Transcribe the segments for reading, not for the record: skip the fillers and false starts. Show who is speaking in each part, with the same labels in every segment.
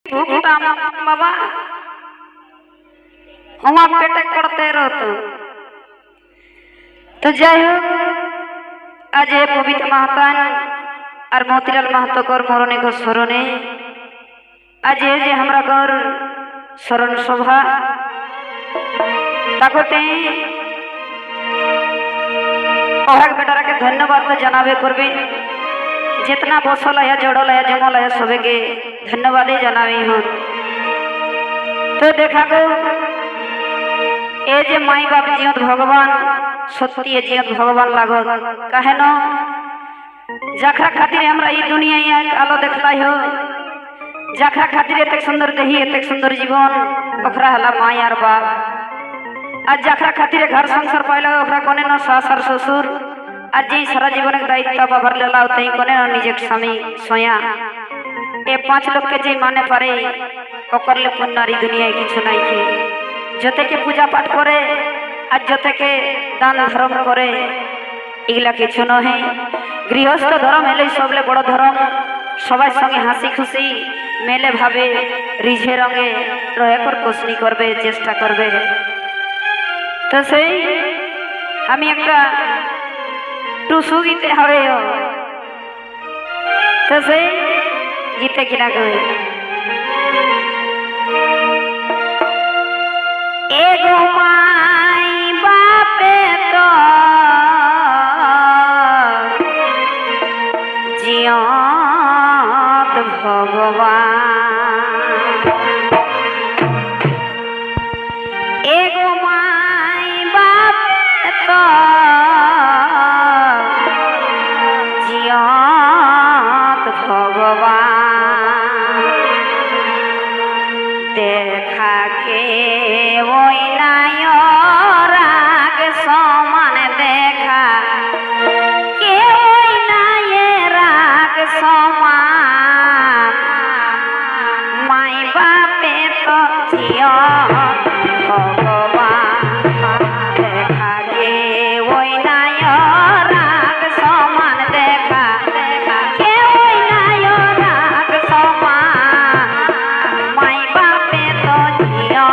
Speaker 1: भूखता बाबा हमार पेटे करते रहते। तो जय हो आज ये पवित्र महतान और मोतीलाल महतो कर मरणे को स्मरणे आज ये जे हमरा कर स्मरण सभा ताकते पहाड़ बेटारा के धन्यवाद तो जनाबे करबे जितना बसल है जड़ल है जमल है सबे के धन्यवाद जनाबी हूँ। तो देखा गो ए जे माई बाप जियत भगवान सत्य जियत भगवान लागल कहे न जखरा खातिर हमरा ई दुनिया आलो देखला हो जखरा खातिर एते सुंदर देही एते सुंदर जीवन ओकरा हला माई और बाप आज जखरा खातिर घर संसार पाइला ओकरा कोने न सासर ससुर आज जी सारा जीवन के दायित्व बाबर लेला तई कोने न निजे स्वामी सोया ए पांच लोग के जे माने पारे ओकर ले पुन्नारी दुनिया किछु नहीं के जते के पूजा पाठ करे आज जते के दान धर्म करे इगला किछु न है गृहस्थ धर्म हेले सबले बड़ धर्म सबाई संगे हासि खुशी मेले भावे रिझे रंगे रहे कर कोसनी करबे चेष्टा करबे। तो सेई आमी एकटा टुसु गीते हवे हो तो सेई गीते किना कहे एगो माई बापे तो जियत भगवान एगो माई बापे तो जियत भगवान देखा के वही राग समान देखा के वही राग समान माई बापे तो जिया भगवान देखा के वही राग समान देखा के वही राग समान माई बापे तो जिया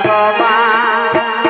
Speaker 1: भगवान।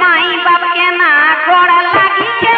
Speaker 1: माई बाप के ना गोड़ लागी के